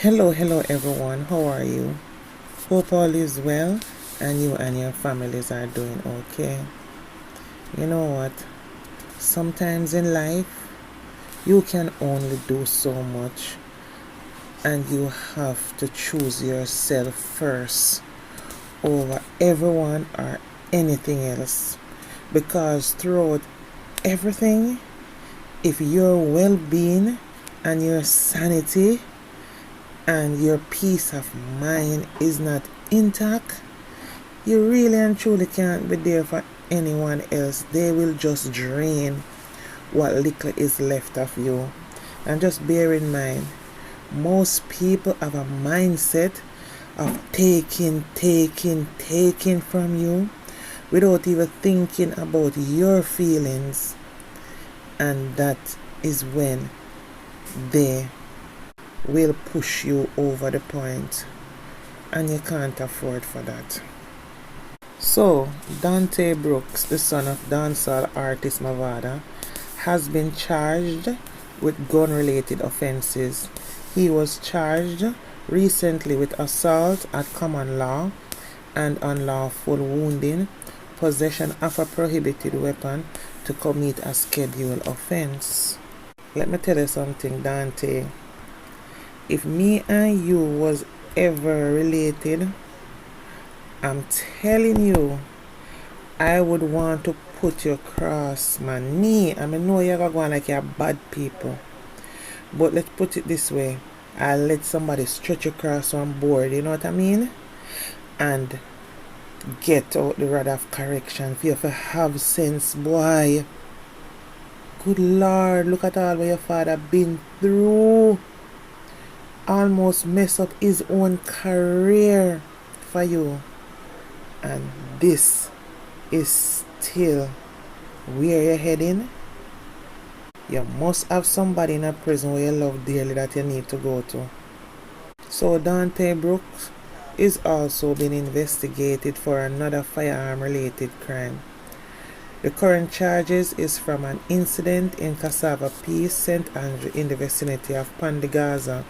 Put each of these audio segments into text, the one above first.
Hello everyone, how are you? Hope all is well and you and your families are doing okay. You know what? Sometimes in life, you can only do so much and you have to choose yourself first over everyone or anything else. Because throughout everything, if your well-being and your sanity and your peace of mind is not intact, you really and truly can't be there for anyone else. They will just drain what little is left of you. And just bear in mind, most people have a mindset of taking from you without even thinking about your feelings. And that is when they will push you over the point, and you can't afford for that. So, Dante Brooks, the son of dancehall artist Movada, has been charged with gun-related offenses. He was charged recently with assault at common law and unlawful wounding, possession of a prohibited weapon to commit a scheduled offense. Let me tell you something, Dante. If me and you was ever related, I'm telling you, I would want to put you across my knee. I mean, know you're going like you're bad people. But let's put it this way. I'll let somebody stretch you across one board, you know what I mean? And get out the rod of correction for you to have sense, boy. Good Lord, look at all what your father been through. Almost mess up his own career for you, and this is still where you're heading. You must have somebody in a prison where you love dearly that you need to go to. So Dante Brooks is also being investigated for another firearm related crime. The current charges is from an incident in Cassava Peace, St. Andrew in the vicinity of Pandigaza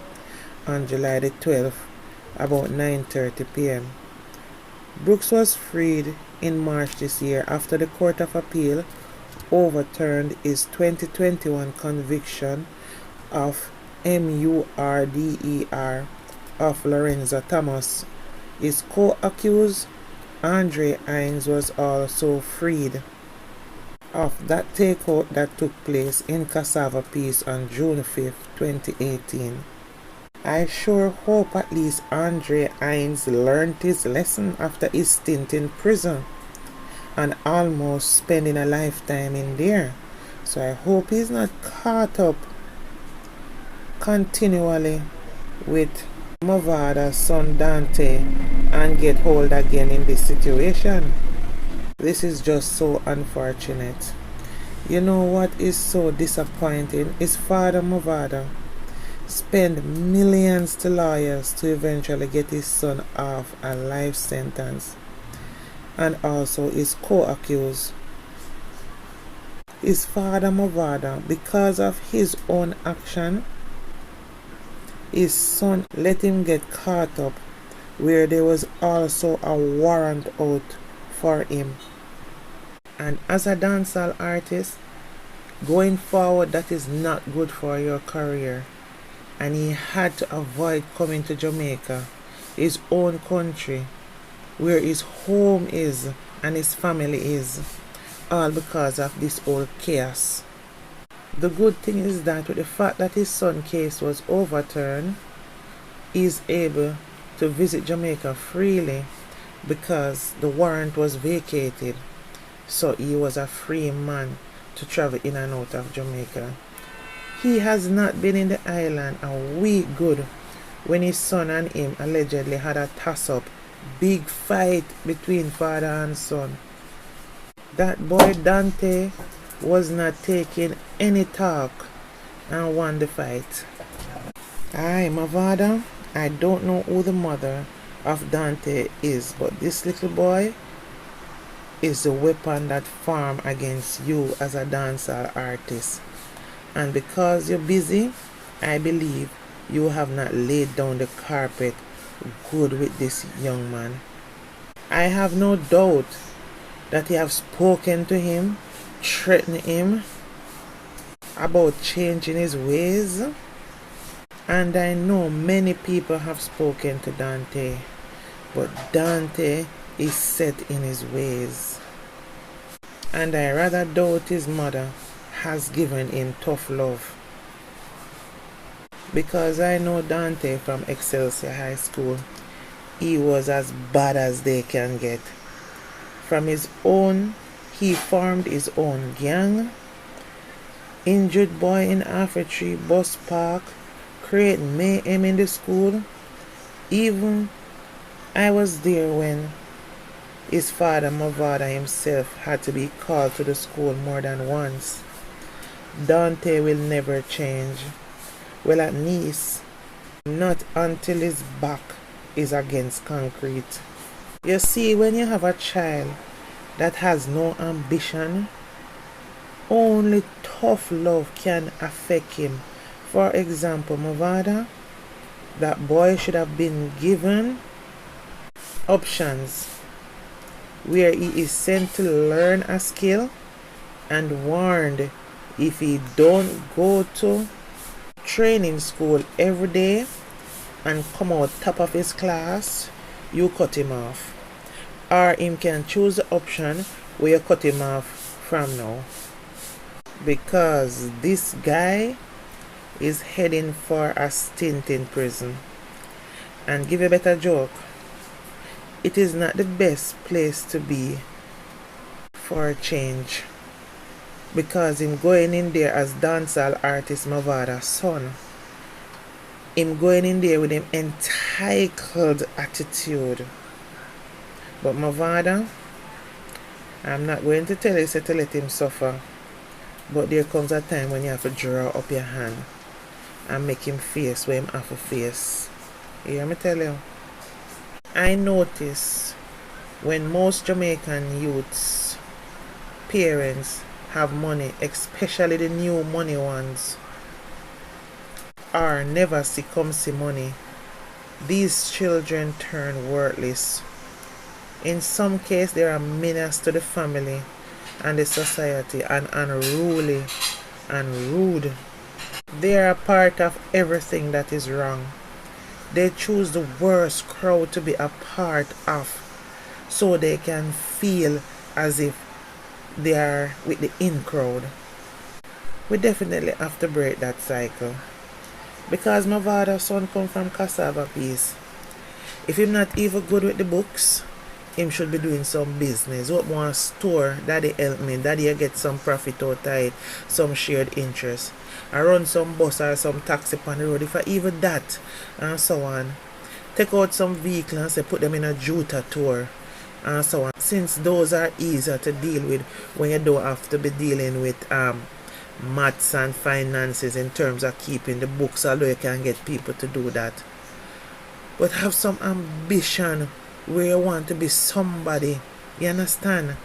on July the 12th, about 9:30 p.m. Brooks was freed in March this year after the Court of Appeal overturned his 2021 conviction of murder of Lorenzo Thomas. His co-accused, Andre Hines, was also freed of that takeout that took place in Cassava Peace on June 5th, 2018. I sure hope at least Andre Hines learned his lesson after his stint in prison and almost spending a lifetime in there. So I hope he's not caught up continually with Movada's son Dante and get hold again in this situation. This is just so unfortunate. You know what is so disappointing? His father Movada spend millions to lawyers to eventually get his son off a life sentence, and also his co-accused. His father Movada, because of his own action, his son let him get caught up where there was also a warrant out for him. And as a dancehall artist, going forward, that is not good for your career. And he had to avoid coming to Jamaica, his own country, where his home is and his family is, all because of this old chaos. The good thing is that with the fact that his son's case was overturned, he's able to visit Jamaica freely because the warrant was vacated. So he was a free man to travel in and out of Jamaica. He has not been in the island a week good when his son and him allegedly had a toss-up, big fight between father and son. That boy Dante was not taking any talk and won the fight. Aye, Movada, I don't know who the mother of Dante is, but this little boy is the weapon that formed against you as a dancehall artist. And because you're busy, I believe you have not laid down the carpet good with this young man. I have no doubt that you have spoken to him, threatened him about changing his ways. And I know many people have spoken to Dante, but Dante is set in his ways. And I rather doubt his mother has given him tough love. Because I know Dante from Excelsior High School. He was as bad as they can get. From his own, he formed his own gang. Injured boy in Africa bus park, create mayhem in the school. Even I was there when his father, Movada himself, had to be called to the school more than once. Dante will never change. Well, at least not until his back is against concrete. You see, when you have a child that has no ambition, only tough love can affect him. For example, Movada, that boy should have been given options where he is sent to learn a skill and warned if he don't go to training school every day and come out top of his class, you cut him off. Or him can choose the option where you cut him off from now. Because this guy is heading for a stint in prison. And give a better joke, it is not the best place to be for a change. Because him going in there as dancehall artist Movada's son, him going in there with him entitled attitude. But Movada, I'm not going to tell you to let him suffer, but there comes a time when you have to draw up your hand and make him face where him have to face. You hear me tell you? I notice when most Jamaican youths, parents, have money, especially the new money ones, or never see money, these children turn worthless. In some cases, they are menace to the family and the society, and unruly and rude. They are a part of everything that is wrong. They choose the worst crowd to be a part of so they can feel as if they are with the in crowd. We definitely have to break that cycle. Because my father's son come from cassava piece. If him not even good with the books, him should be doing some business. Open one store, daddy help me, daddy get some profit out of it, some shared interest. I run some bus or some taxi on the road, if I even that, and so on. Take out some vehicle and say put them in a Juta tour, and so on. Since those are easier to deal with when you don't have to be dealing with maths and finances in terms of keeping the books, although you can get people to do that. But have some ambition where you want to be somebody, you understand?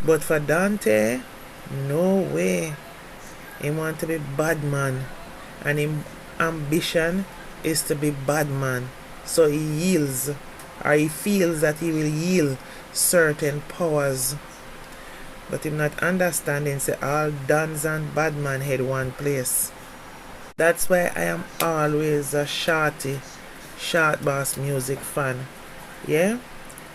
But for Dante, no way. He want to be bad man, and his ambition is to be bad man. So he yields, or he feels that he will yield certain powers. But him not understanding say all dons and bad man head one place. That's why I am always a short bass music fan. Yeah?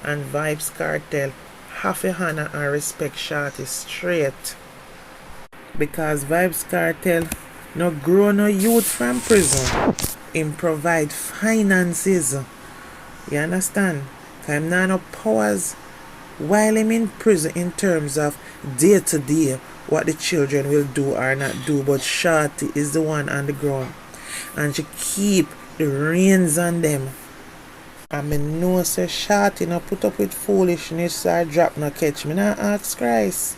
And Vibes Cartel have a honor and respect Shorty straight. Because Vibes Cartel no grow no youth from prison. Him provide finances. You understand? Cause him not no powers while him in prison in terms of day to day what the children will do or not do, but Shorty is the one on the ground and she keep the reins on them. And me know say Shorty no put up with foolishness or drop no catch. Me not ask Christ.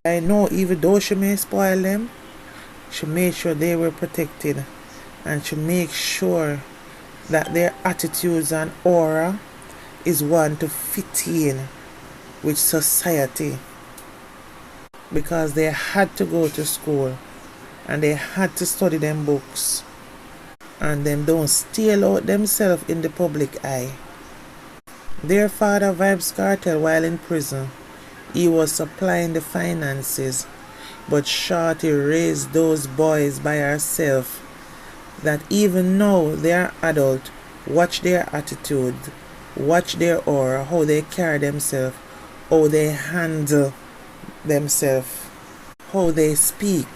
I know even though she may spoil them, she made sure they were protected, and she make sure that their attitudes and aura is one to fit in with society, because they had to go to school and they had to study them books. and them don't steal out themselves in the public eye. Their father vibes cartel while in prison. He was supplying the finances, but Shorty raised those boys by herself, that even now they are adult, watch their attitude, watch their aura, how they carry themselves, how they handle themselves, how they speak.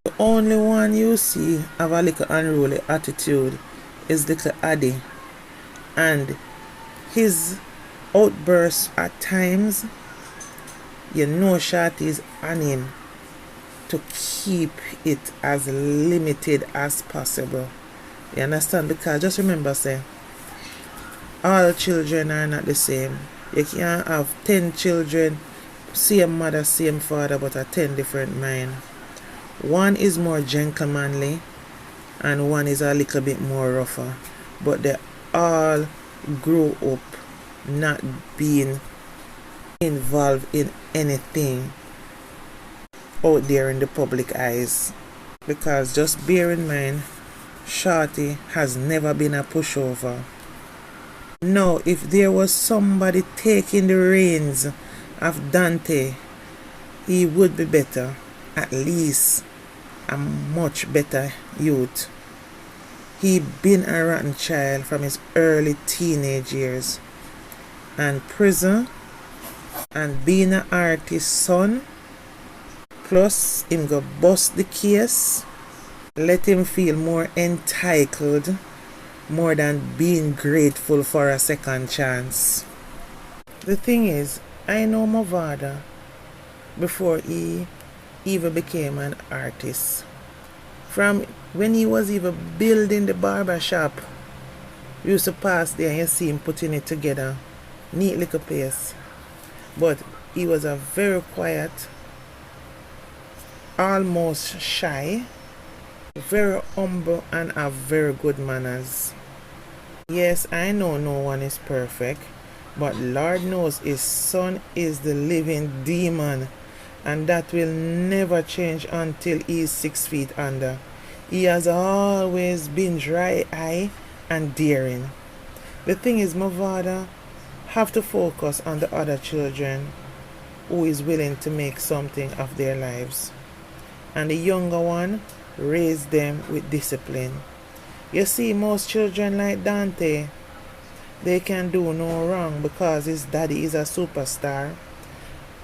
The only one you see have a little unruly attitude is little Addy, and his outbursts at times, you know Shorty is on him to keep it as limited as possible. You understand? Because just remember, say, all children are not the same. You can't have 10 children, same mother, same father, but a 10 different mind. One is more gentlemanly and one is a little bit more rougher. But they all grew up not being involved in anything out there in the public eyes. Because just bear in mind, Shorty has never been a pushover. Now, if there was somebody taking the reins of Dante, he would be better. At least a much better youth. He been a rotten child from his early teenage years. And prison and being an artist's son, plus him go bust the case, let him feel more entitled more than being grateful for a second chance. The thing is, I know Movada before he even became an artist. From when he was even building the barber shop, we used to pass there and you see him putting it together. Neat little place. But he was a very quiet, almost shy, very humble and have very good manners. Yes, I know no one is perfect, but Lord knows his son is the living demon, and that will never change until he is 6 feet under. He has always been dry-eyed and daring. The thing is, Movada have to focus on the other children who is willing to make something of their lives. And the younger one, raise them with discipline. You see, most children like Dante, they can do no wrong because his daddy is a superstar,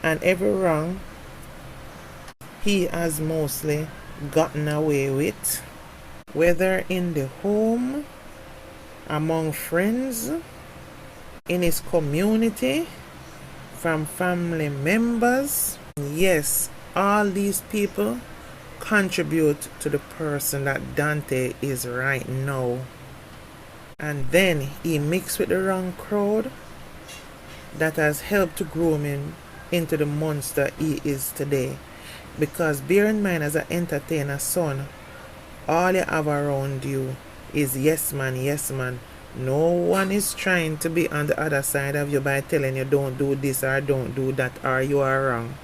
and every wrong he has mostly gotten away with, whether in the home, among friends, in his community, from family members. Yes, all these people contribute to the person that Dante is right now. And then he mixed with the wrong crowd that has helped to groom him into the monster he is today. Because bear in mind, as an entertainer son, all you have around you is yes man, yes man. No one is trying to be on the other side of you by telling you don't do this or don't do that or you are wrong.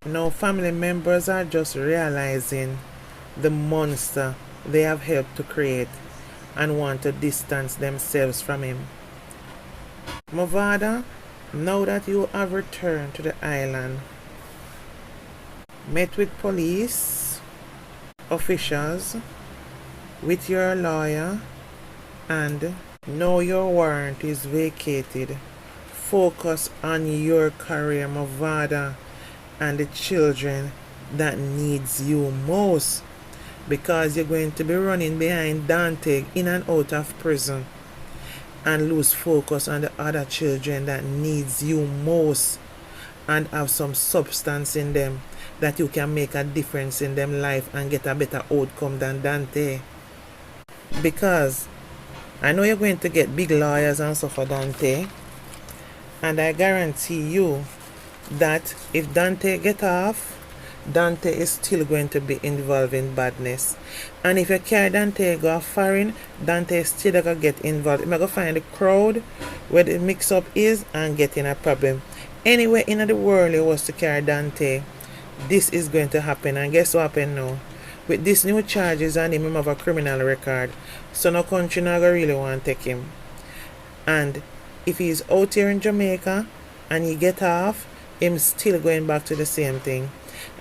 No, family members are just realizing the monster they have helped to create and want to distance themselves from him. Movada, now that you have returned to the island, met with police officials, with your lawyer, and now your warrant is vacated, focus on your career, Movada, and the children that needs you most, because you're going to be running behind Dante in and out of prison and lose focus on the other children that needs you most and have some substance in them that you can make a difference in them life and get a better outcome than Dante. Because I know you're going to get big lawyers and stuff for Dante, and I guarantee you that if Dante get off, Dante is still going to be involved in badness. And if you carry Dante go foreign, Dante is still going to get involved. You're going to find the crowd where the mix up is and get in a problem. Anywhere in the world you was to carry Dante, this is going to happen. And guess what happened now? With this new charges on him have a criminal record, so no country not gonna really want to take him. And if he's out here in Jamaica and he get off, him still going back to the same thing.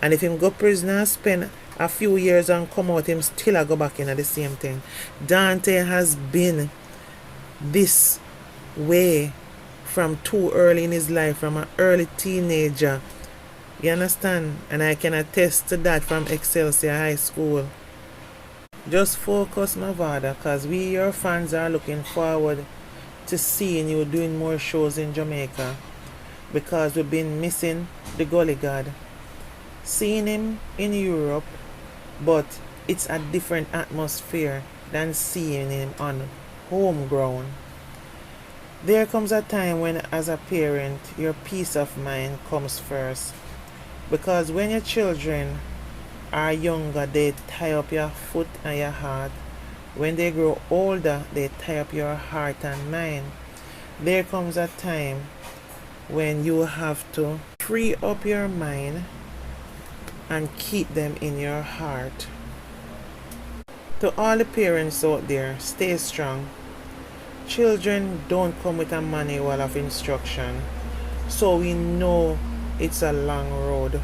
And if him go prisoner, spend a few years and come out, him still a go back in at the same thing. Dante has been this way from too early in his life, from an early teenager. You understand? And I can attest to that from Excelsior High School. Just focus, Movada, because we, your fans, are looking forward to seeing you doing more shows in Jamaica, because we've been missing the Gully God. Seeing him in Europe, but it's a different atmosphere than seeing him on home ground. There comes a time when, as a parent, your peace of mind comes first. Because when your children are younger, they tie up your foot and your heart. When they grow older, they tie up your heart and mind. There comes a time when you have to free up your mind and keep them in your heart. To all the parents out there, stay strong. Children don't come with a manual of instruction, so we know it's a long road,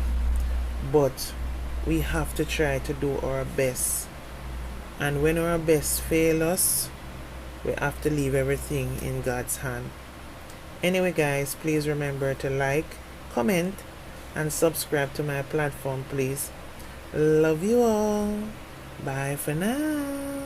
but we have to try to do our best. And when our best fail us, we have to leave everything in God's hand. Anyway guys, please remember to like, comment, and subscribe to my platform, please. Love you all. Bye for now.